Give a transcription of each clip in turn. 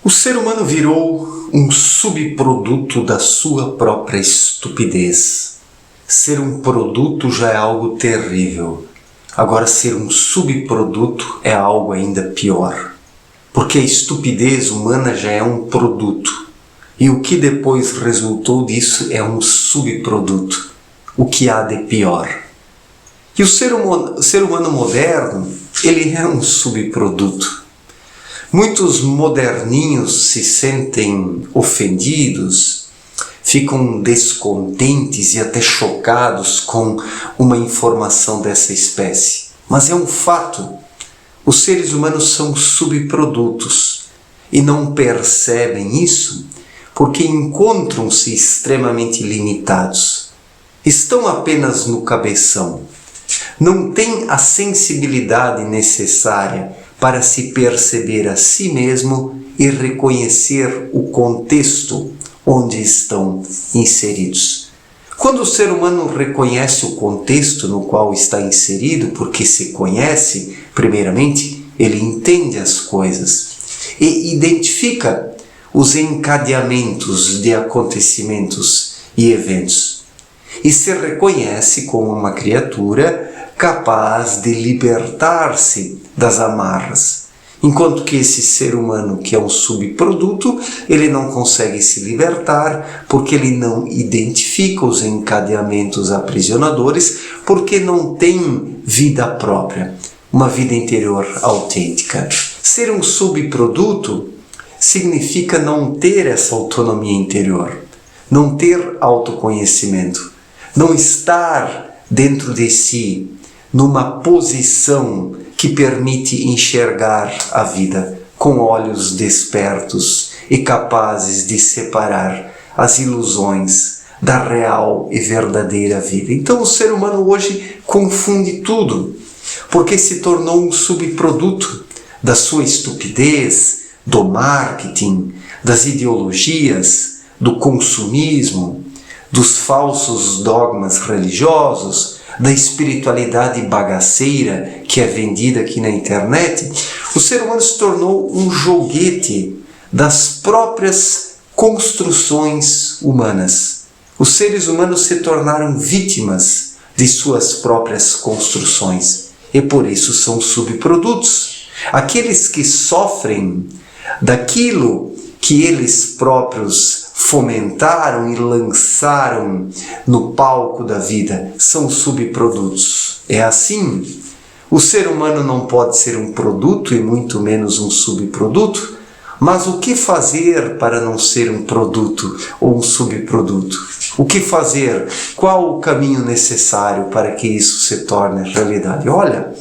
O ser humano virou um subproduto da sua própria estupidez. Ser um produto já é algo terrível. Agora, ser um subproduto é algo ainda pior. Porque a estupidez humana já é um produto. E o que depois resultou disso é um subproduto. O que há de pior. E o ser humano moderno, ele é um subproduto. Muitos moderninhos se sentem ofendidos, ficam descontentes e até chocados com uma informação dessa espécie. Mas é um fato, os seres humanos são subprodutos e não percebem isso porque encontram-se extremamente limitados. Estão apenas no cabeção, não têm a sensibilidade necessária para se perceber a si mesmo e reconhecer o contexto onde estão inseridos. Quando o ser humano reconhece o contexto no qual está inserido, porque se conhece, primeiramente, ele entende as coisas e identifica os encadeamentos de acontecimentos e eventos. E se reconhece como uma criatura capaz de libertar-se das amarras. Enquanto que esse ser humano, que é um subproduto, ele não consegue se libertar porque ele não identifica os encadeamentos aprisionadores, porque não tem vida própria, uma vida interior autêntica. Ser um subproduto significa não ter essa autonomia interior, não ter autoconhecimento, não estar dentro de si numa posição que permite enxergar a vida com olhos despertos e capazes de separar as ilusões da real e verdadeira vida. Então o ser humano hoje confunde tudo, porque se tornou um subproduto da sua estupidez, do marketing, das ideologias, do consumismo, dos falsos dogmas religiosos, da espiritualidade bagaceira que é vendida aqui na internet. O ser humano se tornou um joguete das próprias construções humanas. Os seres humanos se tornaram vítimas de suas próprias construções e por isso são subprodutos. Aqueles que sofrem daquilo que eles próprios fomentaram e lançaram no palco da vida são subprodutos. É assim. O ser humano não pode ser um produto e muito menos um subproduto, mas o que fazer para não ser um produto ou um subproduto? O que fazer? Qual o caminho necessário para que isso se torne realidade? Olha,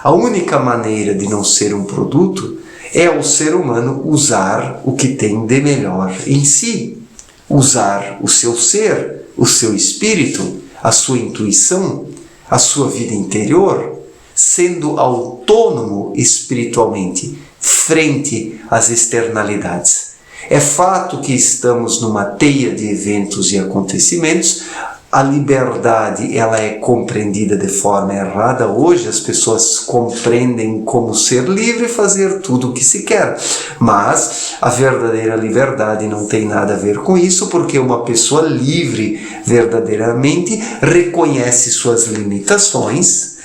a única maneira de não ser um produto é o ser humano usar o que tem de melhor em si. Usar o seu ser, o seu espírito, a sua intuição, a sua vida interior, sendo autônomo espiritualmente, frente às externalidades. É fato que estamos numa teia de eventos e acontecimentos. A liberdade, ela é compreendida de forma errada. Hoje as pessoas compreendem como ser livre e fazer tudo o que se quer. Mas a verdadeira liberdade não tem nada a ver com isso, porque uma pessoa livre verdadeiramente reconhece suas limitações,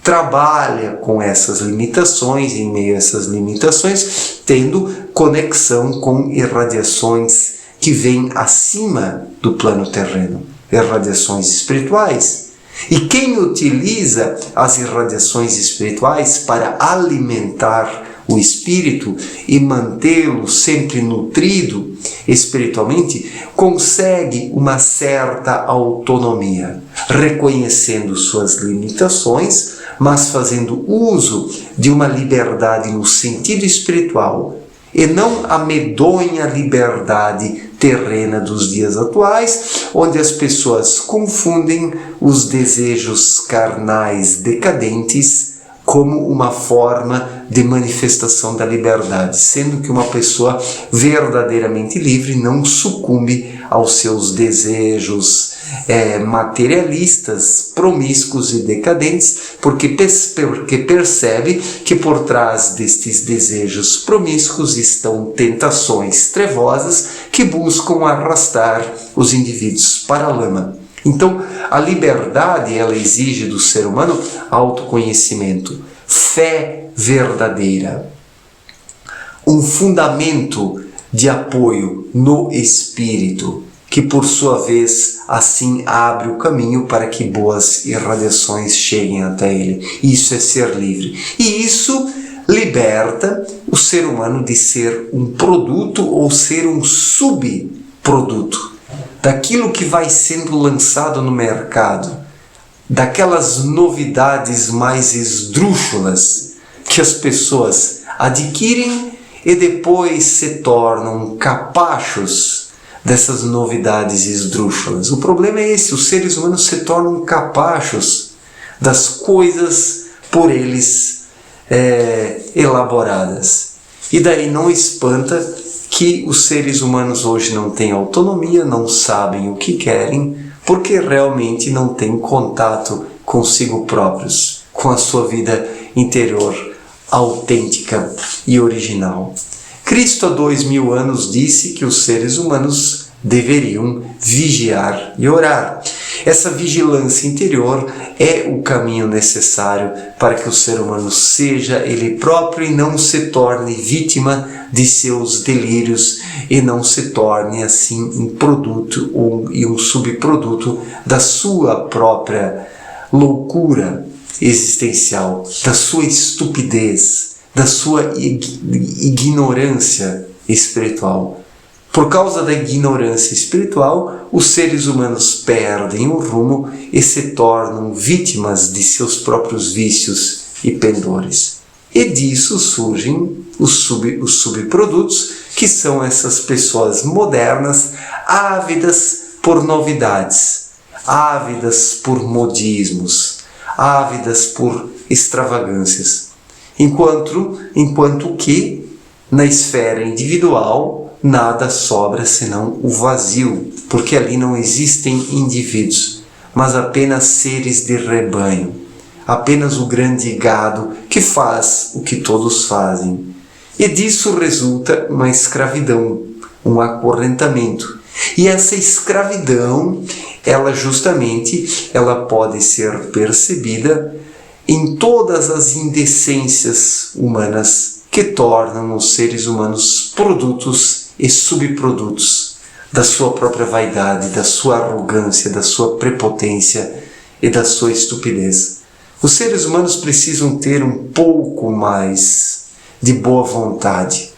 trabalha com essas limitações, em meio a essas limitações, tendo conexão com irradiações que vêm acima do plano terreno, irradiações espirituais. E quem utiliza as irradiações espirituais para alimentar o espírito e mantê-lo sempre nutrido espiritualmente, consegue uma certa autonomia, reconhecendo suas limitações, mas fazendo uso de uma liberdade no sentido espiritual, e não a medonha liberdade terrena dos dias atuais, onde as pessoas confundem os desejos carnais decadentes como uma forma de manifestação da liberdade, sendo que uma pessoa verdadeiramente livre não sucumbe aos seus desejos materialistas, promíscuos e decadentes, porque percebe que por trás destes desejos promíscuos estão tentações trevosas que buscam arrastar os indivíduos para a lama. Então, a liberdade, ela exige do ser humano autoconhecimento, fé verdadeira, um fundamento de apoio no espírito, que por sua vez assim abre o caminho para que boas irradiações cheguem até ele. Isso é ser livre. E isso liberta o ser humano de ser um produto ou ser um subproduto daquilo que vai sendo lançado no mercado, daquelas novidades mais esdrúxulas que as pessoas adquirem e depois se tornam capachos dessas novidades esdrúxulas. O problema é esse: os seres humanos se tornam capachos das coisas por eles elaboradas. E daí não espanta que os seres humanos hoje não têm autonomia, não sabem o que querem, porque realmente não têm contato consigo próprios, com a sua vida interior autêntica e original. Cristo há 2000 anos disse que os seres humanos deveriam vigiar e orar. Essa vigilância interior é o caminho necessário para que o ser humano seja ele próprio e não se torne vítima de seus delírios e não se torne assim um produto e um subproduto da sua própria loucura existencial, da sua estupidez, da sua ignorância espiritual. Por causa da ignorância espiritual, os seres humanos perdem o rumo e se tornam vítimas de seus próprios vícios e pendores. E disso surgem os subprodutos, que são essas pessoas modernas, ávidas por novidades, ávidas por modismos, ávidas por extravagâncias. Enquanto que, na esfera individual, nada sobra senão o vazio, porque ali não existem indivíduos, mas apenas seres de rebanho, apenas o grande gado que faz o que todos fazem. E disso resulta uma escravidão, um acorrentamento. E essa escravidão, ela pode ser percebida em todas as indecências humanas que tornam os seres humanos produtos e subprodutos da sua própria vaidade, da sua arrogância, da sua prepotência e da sua estupidez. Os seres humanos precisam ter um pouco mais de boa vontade,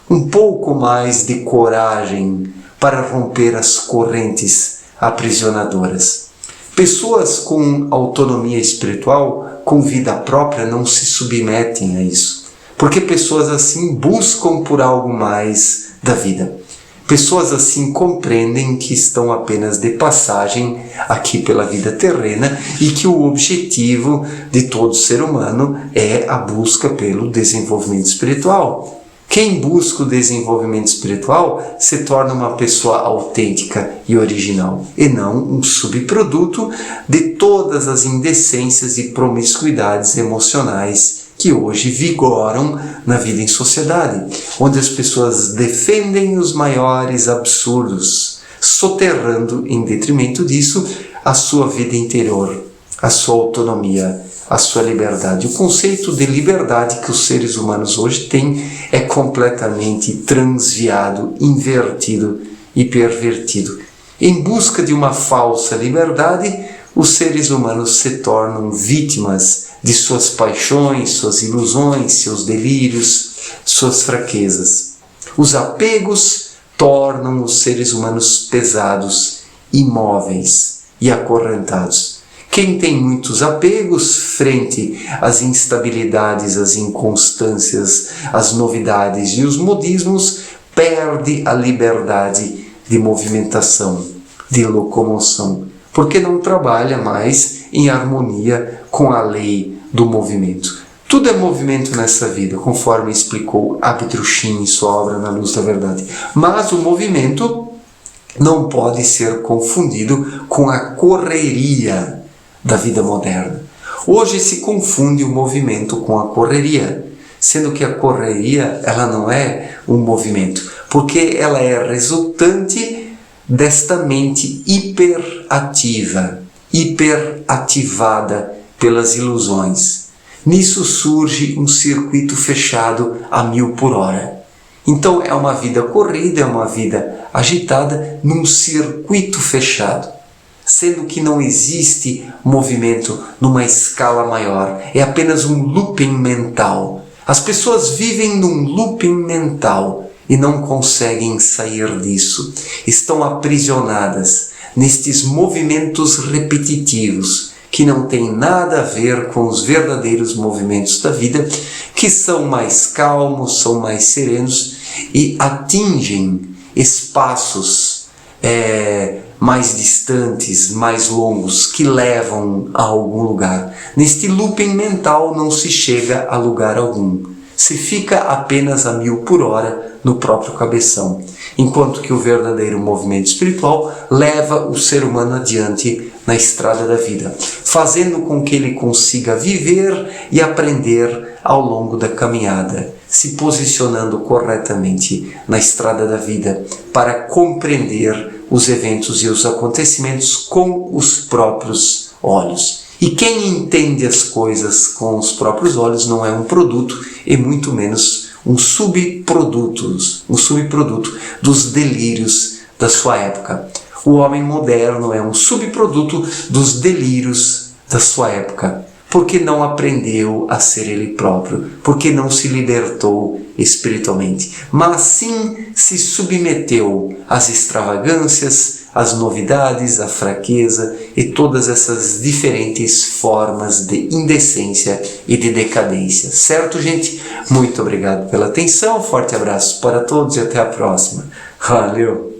um pouco mais de coragem para romper as correntes aprisionadoras. Pessoas com autonomia espiritual, com vida própria, não se submetem a isso, porque pessoas assim buscam por algo mais da vida. Pessoas assim compreendem que estão apenas de passagem aqui pela vida terrena e que o objetivo de todo ser humano é a busca pelo desenvolvimento espiritual. Quem busca o desenvolvimento espiritual se torna uma pessoa autêntica e original, e não um subproduto de todas as indecências e promiscuidades emocionais que hoje vigoram na vida em sociedade, onde as pessoas defendem os maiores absurdos, soterrando, em detrimento disso, a sua vida interior, a sua autonomia, a sua liberdade. O conceito de liberdade que os seres humanos hoje têm é completamente transviado, invertido e pervertido. Em busca de uma falsa liberdade, os seres humanos se tornam vítimas de suas paixões, suas ilusões, seus delírios, suas fraquezas. Os apegos tornam os seres humanos pesados, imóveis e acorrentados. Quem tem muitos apegos frente às instabilidades, às inconstâncias, às novidades e os modismos, perde a liberdade de movimentação, de locomoção, porque não trabalha mais em harmonia com a lei do movimento. Tudo é movimento nessa vida, conforme explicou Abdrushim em sua obra Na Luz da Verdade. Mas o movimento não pode ser confundido com a correria da vida moderna. Hoje se confunde o movimento com a correria, sendo que a correria ela não é um movimento, porque ela é resultante desta mente hiperativada pelas ilusões. Nisso surge um circuito fechado a 1000 por hora. Então é uma vida corrida, é uma vida agitada num circuito fechado, sendo que não existe movimento numa escala maior, é apenas um looping mental. As pessoas vivem num looping mental e não conseguem sair disso. Estão aprisionadas nestes movimentos repetitivos que não têm nada a ver com os verdadeiros movimentos da vida, que são mais calmos, são mais serenos e atingem espaços mais distantes, mais longos, que levam a algum lugar. Neste looping mental não se chega a lugar algum. Se fica apenas a 1000 por hora no próprio cabeção, enquanto que o verdadeiro movimento espiritual leva o ser humano adiante na estrada da vida, fazendo com que ele consiga viver e aprender ao longo da caminhada, se posicionando corretamente na estrada da vida para compreender os eventos e os acontecimentos com os próprios olhos. E quem entende as coisas com os próprios olhos não é um produto e muito menos um subproduto dos delírios da sua época. O homem moderno é um subproduto dos delírios da sua época, porque não aprendeu a ser ele próprio, porque não se libertou espiritualmente, mas sim se submeteu às extravagâncias, às novidades, à fraqueza e todas essas diferentes formas de indecência e de decadência. Certo, gente? Muito obrigado pela atenção, forte abraço para todos e até a próxima. Valeu!